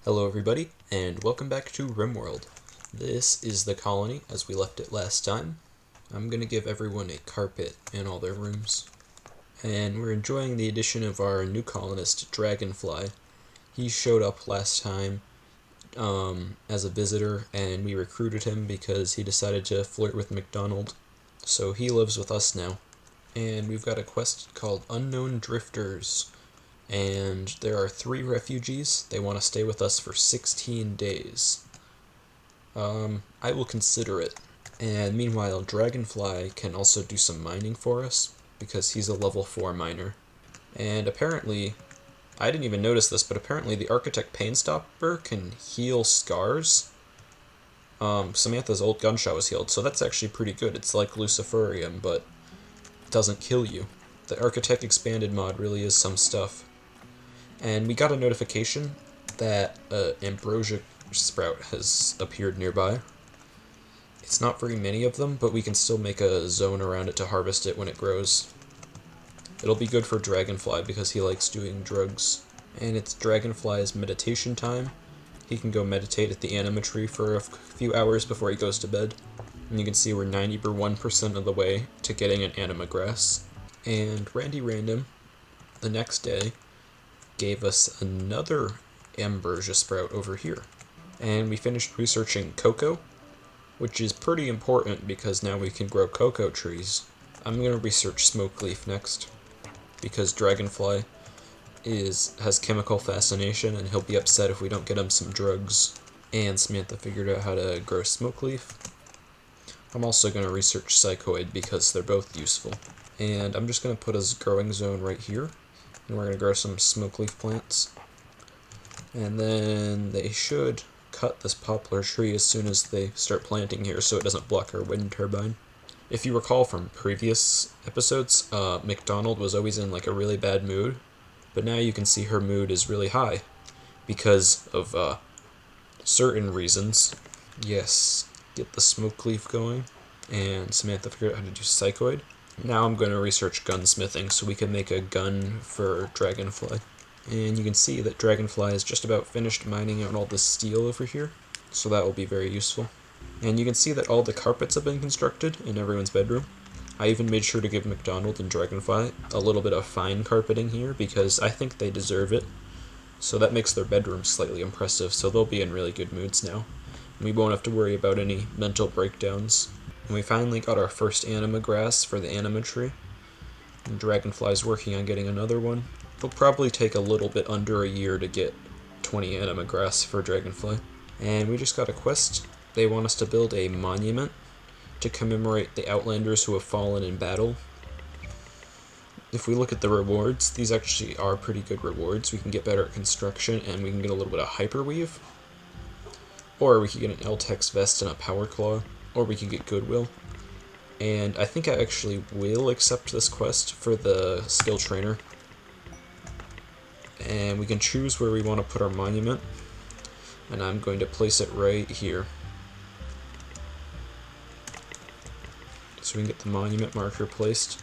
Hello everybody, and welcome back to Rimworld. This is the colony as we left it last time. I'm going to give everyone a carpet in all their rooms. And we're enjoying the addition of our new colonist, Dragonfly. He showed up last time as a visitor, and we recruited him because he decided to flirt with McDonald. So he lives with us now. And we've got a quest called Unknown Drifters. And there are 3 refugees. They want to stay with us for 16 days. I will consider it. And meanwhile, Dragonfly can also do some mining for us, because he's a level 4 miner. And apparently, I didn't even notice this, but apparently the Architect Painstopper can heal scars. Samantha's old gunshot was healed, so that's actually pretty good. It's like Luciferium, but it doesn't kill you. The Architect Expanded mod really is some stuff. And we got a notification that ambrosia sprout has appeared nearby. It's not very many of them, but we can still make a zone around it to harvest it when it grows. It'll be good for Dragonfly because he likes doing drugs. And it's Dragonfly's meditation time. He can go meditate at the anima tree for a few hours before he goes to bed. And you can see we're 91% of the way to getting an anima grass. And Randy Random, the next day, gave us another ambrosia sprout over here. And we finished researching cocoa, which is pretty important because now we can grow cocoa trees. I'm going to research smoke leaf next, because Dragonfly has chemical fascination and he'll be upset if we don't get him some drugs. And Samantha figured out how to grow smoke leaf. I'm also going to research psychoid because they're both useful. And I'm just going to put a growing zone right here. And we're going to grow some smoke leaf plants. And then they should cut this poplar tree as soon as they start planting here so it doesn't block our wind turbine. If you recall from previous episodes, McDonald was always in like a really bad mood, but now you can see her mood is really high because of certain reasons. Yes, get the smoke leaf going, and Samantha figured out how to do psychoid. Now I'm going to research gunsmithing so we can make a gun for Dragonfly. And you can see that Dragonfly is just about finished mining out all the steel over here, so that will be very useful. And you can see that all the carpets have been constructed in everyone's bedroom. I even made sure to give McDonald and Dragonfly a little bit of fine carpeting here because I think they deserve it. So that makes their bedroom slightly impressive, so they'll be in really good moods now. We won't have to worry about any mental breakdowns. And we finally got our first anima grass for the anima tree. And Dragonfly's working on getting another one. It'll probably take a little bit under a year to get 20 anima grass for Dragonfly. And we just got a quest. They want us to build a monument to commemorate the Outlanders who have fallen in battle. If we look at the rewards, these actually are pretty good rewards. We can get better at construction, and we can get a little bit of hyperweave. Or we could get an L-Tex vest and a power claw. Or we can get goodwill. And I think I actually will accept this quest for the skill trainer. And we can choose where we want to put our monument. And I'm going to place it right here. So we can get the monument marker placed.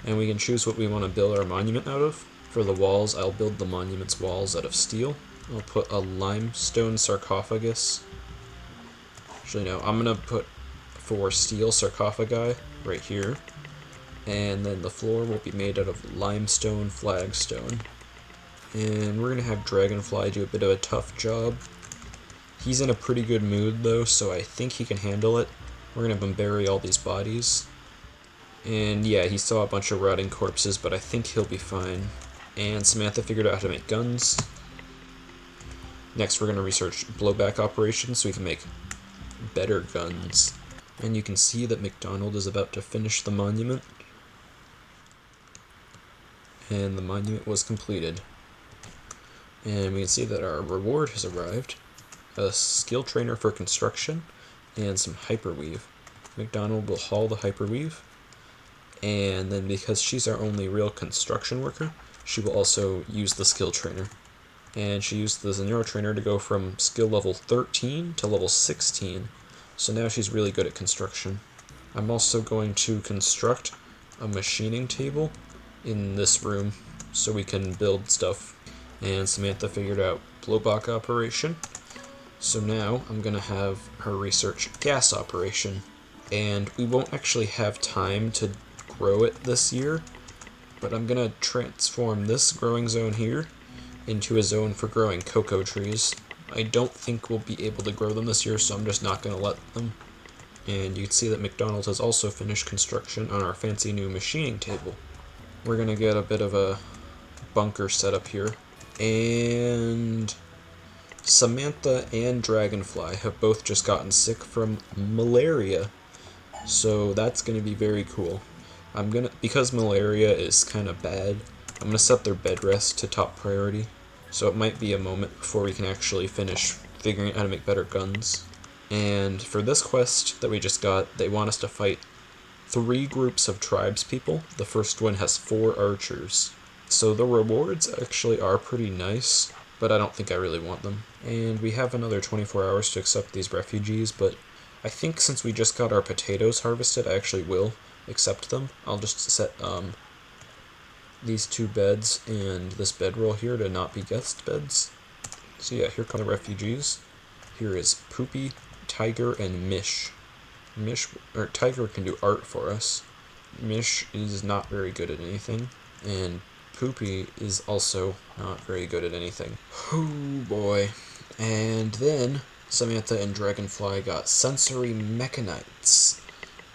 And we can choose what we want to build our monument out of. For the walls, I'll build the monument's walls out of steel. I'll put a limestone sarcophagus. Actually, no, I'm going to put 4 steel sarcophagi right here. And then the floor will be made out of limestone flagstone. And we're going to have Dragonfly do a bit of a tough job. He's in a pretty good mood though, so I think he can handle it. We're going to have him bury all these bodies. And yeah, he saw a bunch of rotting corpses, but I think he'll be fine. And Samantha figured out how to make guns. Next we're going to research blowback operations so we can make better guns. And you can see that McDonald is about to finish the monument. And the monument was completed. And we can see that our reward has arrived. A skill trainer for construction and some hyperweave. McDonald will haul the hyperweave. And then because she's our only real construction worker, she will also use the skill trainer. And she used the Zanero trainer to go from skill level 13 to level 16. So now she's really good at construction. I'm also going to construct a machining table in this room so we can build stuff. And Samantha figured out Klobach operation. So now I'm going to have her research gas operation. And we won't actually have time to grow it this year, but I'm going to transform this growing zone here into a zone for growing cocoa trees. I don't think we'll be able to grow them this year, so I'm just not going to let them. And you can see that McDonald's has also finished construction on our fancy new machining table. We're going to get a bit of a bunker set up here. And Samantha and Dragonfly have both just gotten sick from malaria. So that's going to be very cool. Because malaria is kind of bad, I'm going to set their bed rest to top priority. So it might be a moment before we can actually finish figuring out how to make better guns. And for this quest that we just got, they want us to fight 3 groups of tribespeople. The first one has 4 archers. So the rewards actually are pretty nice, but I don't think I really want them. And we have another 24 hours to accept these refugees, but I think since we just got our potatoes harvested, I actually will accept them. I'll just set these 2 beds and this bedroll here to not be guest beds. So yeah, here come the refugees. Here is Poopy, Tiger, and Mish. Tiger can do art for us. Mish is not very good at anything, and Poopy is also not very good at anything. Oh boy. And then Samantha and Dragonfly got sensory mechanites,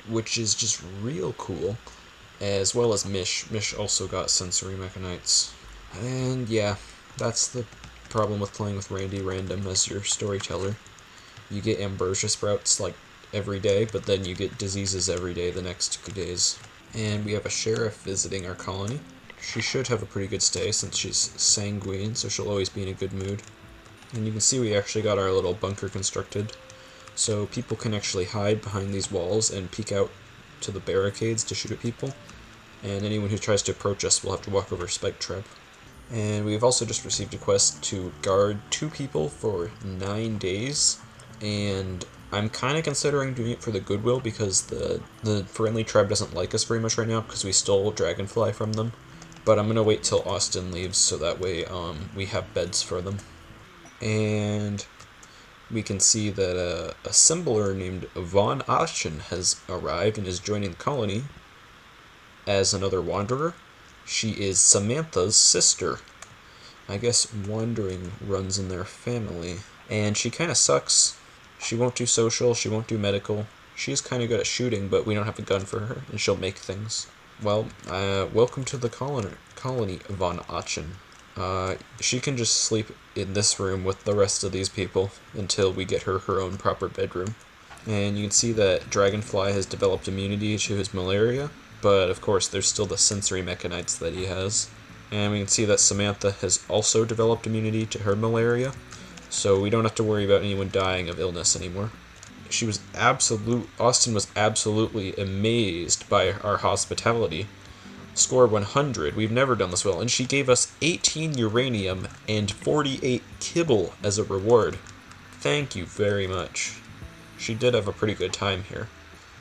which is just real cool, as well as Mish. Mish also got sensory mechanites. And yeah, that's the problem with playing with Randy Random as your storyteller. You get ambrosia sprouts like every day, but then you get diseases every day the next 2 days. And we have a sheriff visiting our colony. She should have a pretty good stay since she's sanguine, so she'll always be in a good mood. And you can see we actually got our little bunker constructed, so people can actually hide behind these walls and peek out to the barricades to shoot at people. And anyone who tries to approach us will have to walk over a spike trap. And we've also just received a quest to guard 2 people for 9 days. And I'm kind of considering doing it for the goodwill because the friendly tribe doesn't like us very much right now because we stole Dragonfly from them. But I'm going to wait till Austin leaves so that way we have beds for them. And we can see that a assembler named Von Aschen has arrived and is joining the colony as another wanderer. She is Samantha's sister. I guess wandering runs in their family. And she kind of sucks. She won't do social, she won't do medical. She's kind of good at shooting, but we don't have a gun for her, and she'll make things. Well, welcome to the colony, Von Aschen. She can just sleep in this room with the rest of these people until we get her own proper bedroom. And you can see that Dragonfly has developed immunity to his malaria, but of course there's still the sensory mechanites that he has. And we can see that Samantha has also developed immunity to her malaria, so we don't have to worry about anyone dying of illness anymore. Austin was absolutely amazed by our hospitality. Score 100. We've never done this well. And she gave us 18 uranium and 48 kibble as a reward. Thank you very much. She did have a pretty good time here.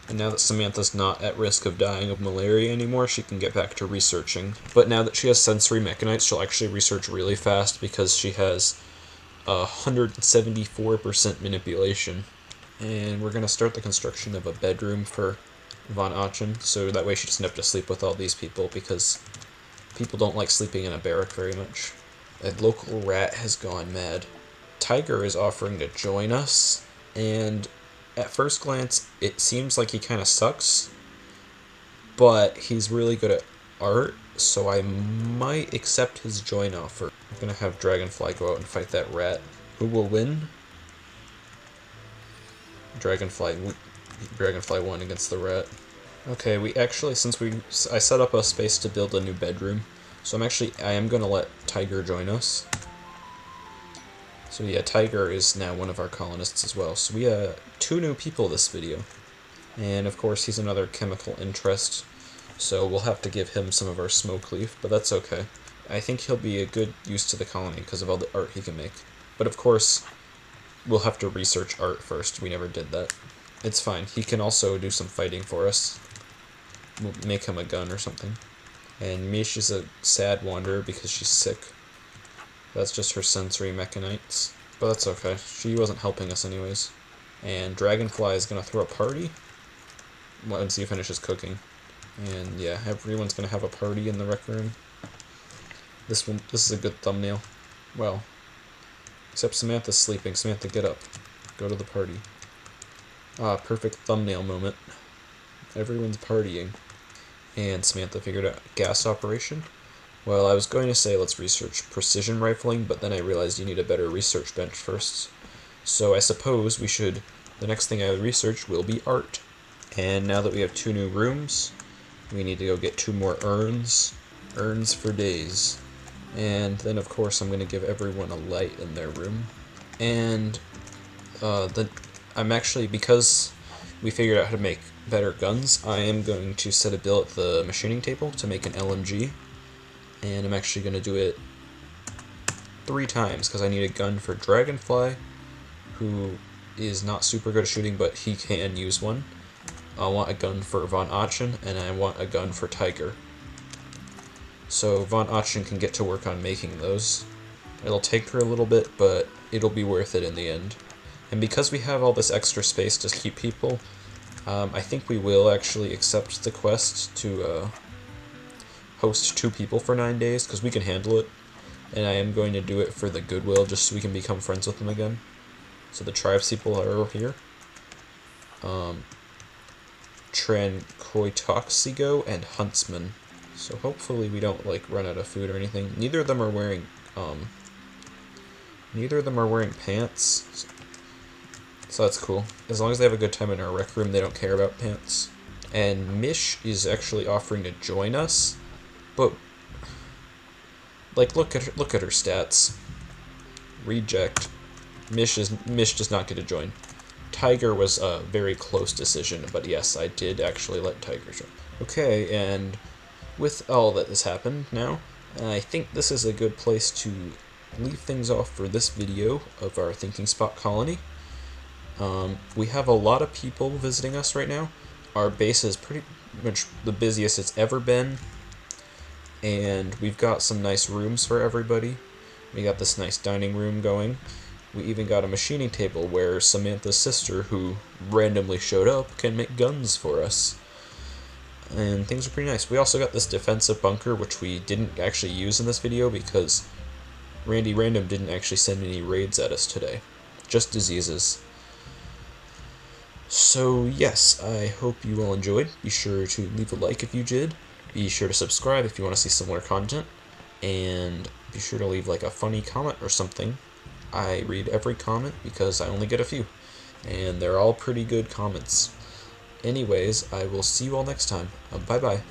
And now that Samantha's not at risk of dying of malaria anymore, she can get back to researching. But now that she has sensory mechanites, she'll actually research really fast because she has 174% manipulation. And we're going to start the construction of a bedroom for Von Aschen, so that way she doesn't have to sleep with all these people, because people don't like sleeping in a barrack very much. A local rat has gone mad. Tiger is offering to join us, and at first glance, it seems like he kind of sucks, but he's really good at art, so I might accept his join offer. I'm going to have Dragonfly go out and fight that rat. Who will win? Dragonfly won against the rat. Okay, I set up a space to build a new bedroom, so I am going to let Tiger join us. So yeah, Tiger is now one of our colonists as well. So we have 2 new people this video. And of course he's another chemical interest, so we'll have to give him some of our smoke leaf, but that's okay. I think he'll be a good use to the colony because of all the art he can make. But of course, we'll have to research art first. We never did that. It's fine. He can also do some fighting for us. We'll make him a gun or something. And Mish is a sad wanderer because she's sick. That's just her sensory mechanites. But that's okay. She wasn't helping us anyways. And Dragonfly is going to throw a party once he finishes cooking. And yeah, everyone's going to have a party in the rec room. This is a good thumbnail. Well, except Samantha's sleeping. Samantha, get up. Go to the party. Ah, perfect thumbnail moment. Everyone's partying. And Samantha figured out gas operation. Well, I was going to say let's research precision rifling, but then I realized you need a better research bench first. So I suppose we should... The next thing I would research will be art. And now that we have 2 new rooms, we need to go get 2 more urns. Urns for days. And then, of course, I'm going to give everyone a light in their room. And I'm actually, because we figured out how to make better guns, I am going to set a bill at the machining table to make an LMG. And I'm actually going to do it 3 times, because I need a gun for Dragonfly, who is not super good at shooting, but he can use one. I want a gun for Von Achen, and I want a gun for Tiger. So Von Achen can get to work on making those. It'll take her a little bit, but it'll be worth it in the end. And because we have all this extra space to keep people, I think we will actually accept the quest to host 2 people for 9 days, because we can handle it. And I am going to do it for the goodwill, just so we can become friends with them again. So the tribes people are here. Tranquitoxigo and Huntsman. So hopefully we don't like run out of food or anything. Neither of them are wearing pants. So that's cool. As long as they have a good time in our rec room, they don't care about pants. And Mish is actually offering to join us, but like look at her stats. Reject. Mish does not get to join. Tiger was a very close decision, but yes, I did actually let Tiger join. Okay, and with all that has happened now, I think this is a good place to leave things off for this video of our Thinking Spot colony. We have a lot of people visiting us right now. Our base is pretty much the busiest it's ever been, and we've got some nice rooms for everybody. We got this nice dining room going. We even got a machining table where Samantha's sister, who randomly showed up, can make guns for us. And things are pretty nice. We also got this defensive bunker, which we didn't actually use in this video because Randy Random didn't actually send any raids at us today. Just diseases. So yes, I hope you all enjoyed. Be sure to leave a like if you did. Be sure to subscribe if you want to see similar content. And be sure to leave like a funny comment or something. I read every comment because I only get a few. And they're all pretty good comments. Anyways, I will see you all next time. Bye-bye.